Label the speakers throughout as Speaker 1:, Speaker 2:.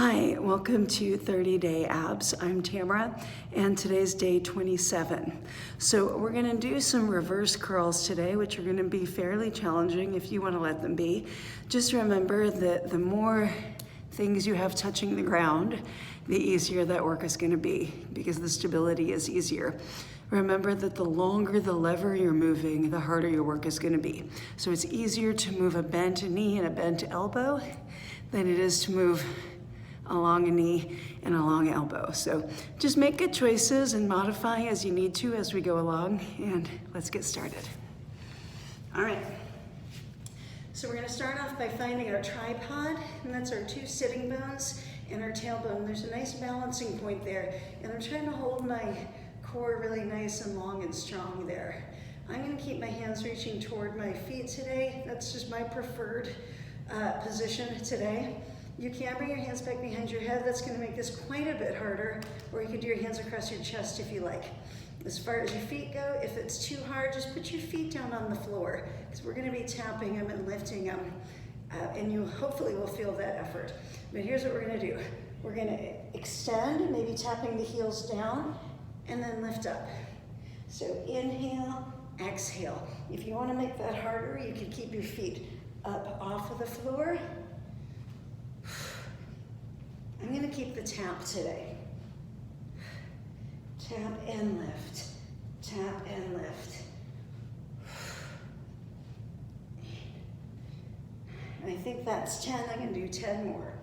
Speaker 1: Hi, welcome to 30-Day Abs. I'm Tamara, and today's day 27. So we're gonna do some reverse curls today, which are gonna be fairly challenging if you wanna let them be. Just remember that the more things you have touching the ground, the easier that work is gonna be, because the stability is easier. Remember that the longer the lever you're moving, the harder your work is gonna be. So it's easier to move a bent knee and a bent elbow than it is to move a long knee and a long elbow. So just make good choices and modify as you need to as we go along, and let's get started. All right, so we're gonna start off by finding our tripod, and that's our two sitting bones and our tailbone. There's a nice balancing point there, and I'm trying to hold my core really nice and long and strong there. I'm gonna keep my hands reaching toward my feet today. That's just my preferred position today. You can bring your hands back behind your head. That's gonna make this quite a bit harder, or you can do your hands across your chest if you like. As far as your feet go, if it's too hard, just put your feet down on the floor, because we're gonna be tapping them and lifting them, and you hopefully will feel that effort. But here's what we're gonna do. We're gonna extend, maybe tapping the heels down, and then lift up. So inhale, exhale. If you wanna make that harder, you can keep your feet up off of the floor. I'm gonna keep the tap today. Tap and lift, tap and lift. I think that's 10, I'm gonna do 10 more.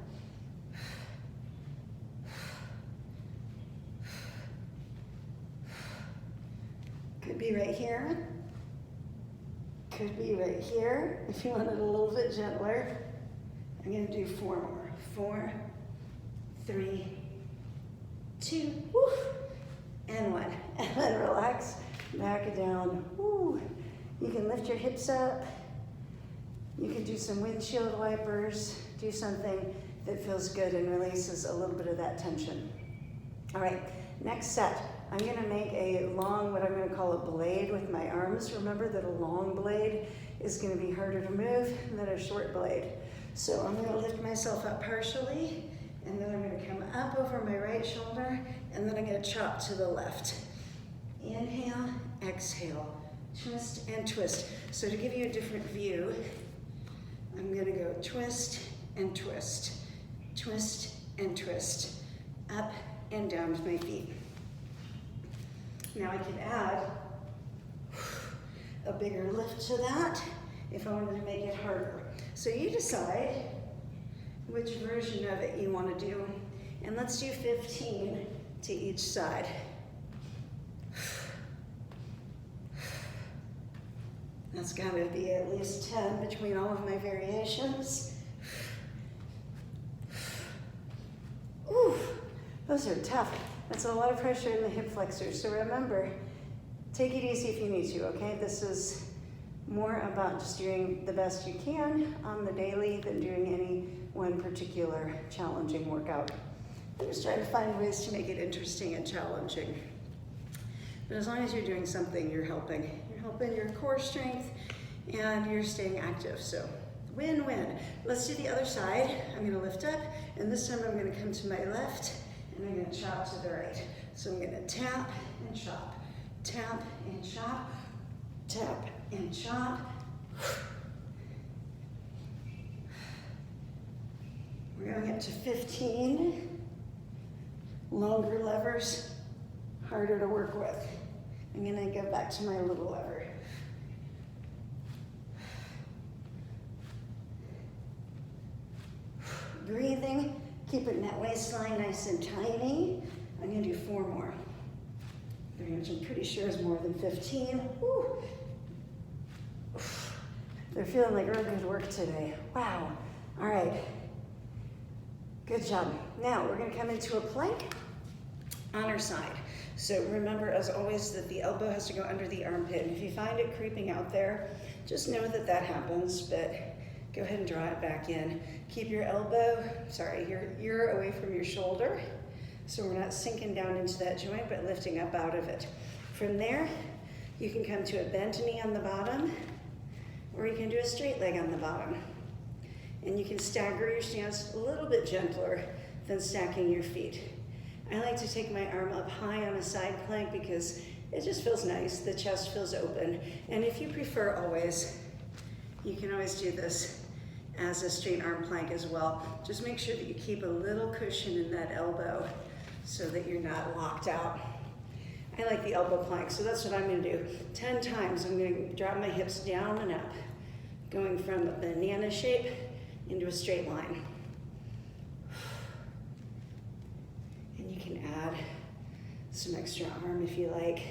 Speaker 1: Could be right here. Could be right here. If you want it a little bit gentler, I'm gonna do 4 more. 4, 3, 2, woo, and 1. And then relax, back down, woo. You can lift your hips up. You can do some windshield wipers, do something that feels good and releases a little bit of that tension. All right, next set. I'm gonna make a long, what I'm gonna call a blade with my arms. Remember that a long blade is gonna be harder to move than a short blade. So I'm gonna lift myself up partially, and then I'm gonna come up over my right shoulder, and then I'm gonna chop to the left. Inhale, exhale, twist and twist. So to give you a different view, I'm gonna go twist and twist, twist and twist, up and down with my feet. Now I can add a bigger lift to that if I wanted to make it harder. So you decide which version of it you want to do, and let's do 15 to each side. That's got to be at least 10 between all of my variations. Ooh, those are tough. That's a lot of pressure in the hip flexors. So remember, take it easy if you need to, okay? This is more about just doing the best you can on the daily than doing any one particular challenging workout. I'm just trying to find ways to make it interesting and challenging. But as long as you're doing something, you're helping. You're helping your core strength and you're staying active, so win-win. Let's do the other side. I'm gonna lift up, and this time I'm gonna come to my left, and I'm gonna chop to the right. So I'm gonna tap and chop, tap and chop, tap and chop. We're going up to 15. Longer levers, harder to work with. I'm gonna go back to my little lever. Breathing, keeping that waistline nice and tiny. I'm gonna do 4 more, which I'm pretty sure is more than 15. Woo. They're feeling like real good work today. Wow. All right. Good job. Now we're going to come into a plank on our side. So remember, as always, that the elbow has to go under the armpit. And if you find it creeping out there, just know that that happens, but go ahead and draw it back in. Keep your your ear away from your shoulder, so we're not sinking down into that joint, but lifting up out of it. From there, you can come to a bent knee on the bottom, or you can do a straight leg on the bottom. And you can stagger your stance a little bit gentler then stacking your feet. I like to take my arm up high on a side plank because it just feels nice. The chest feels open. And if you prefer always, you can always do this as a straight arm plank as well. Just make sure that you keep a little cushion in that elbow so that you're not locked out. I like the elbow plank, so that's what I'm gonna do. 10 times, I'm gonna drop my hips down and up, going from a banana shape into a straight line. And you can add some extra arm if you like.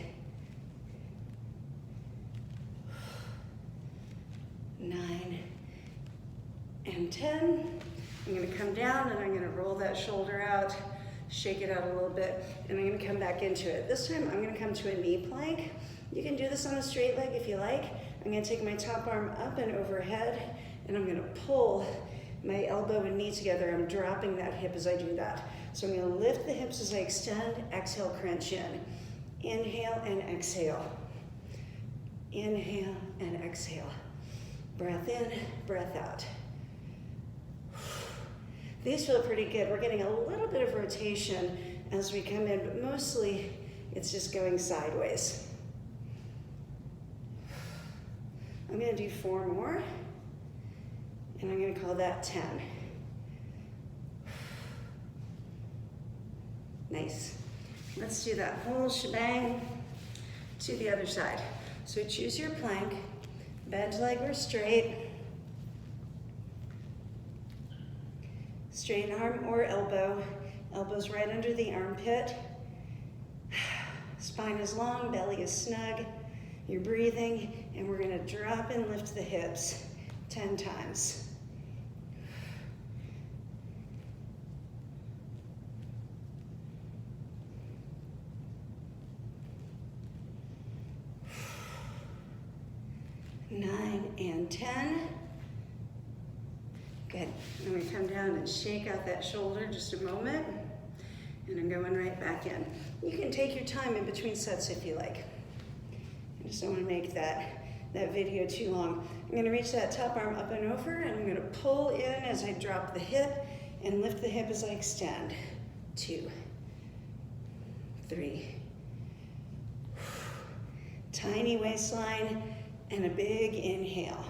Speaker 1: 9 and 10. I'm gonna come down and I'm gonna roll that shoulder out, shake it out a little bit, and I'm gonna come back into it. This time I'm gonna come to a knee plank. You can do this on a straight leg if you like. I'm gonna take my top arm up and overhead, and I'm gonna pull my elbow and knee together. I'm dropping that hip as I do that. So I'm gonna lift the hips as I extend, exhale, crunch in. Inhale and exhale. Inhale and exhale. Breath in, breath out. These feel pretty good. We're getting a little bit of rotation as we come in, but mostly it's just going sideways. I'm gonna do 4 more, and I'm gonna call that 10. Nice. Let's do that whole shebang to the other side. So choose your plank, bend leg or straight, straight arm or elbow, elbows right under the armpit, spine is long, belly is snug, you're breathing, and we're gonna drop and lift the hips 10 times. Nine and 10. Good. And we come down and shake out that shoulder just a moment. And I'm going right back in. You can take your time in between sets if you like. I just don't want to make that video too long. I'm going to reach that top arm up and over, and I'm going to pull in as I drop the hip and lift the hip as I extend. 2, 3. Tiny waistline and a big inhale.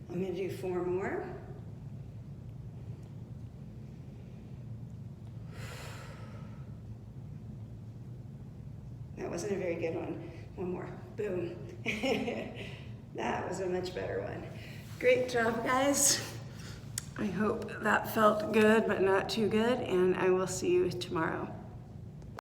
Speaker 1: I'm going to do 4 more. That wasn't a very good one. 1 more. Boom. That was a much better one. Great job, guys. I hope that felt good, but not too good, and I will see you tomorrow.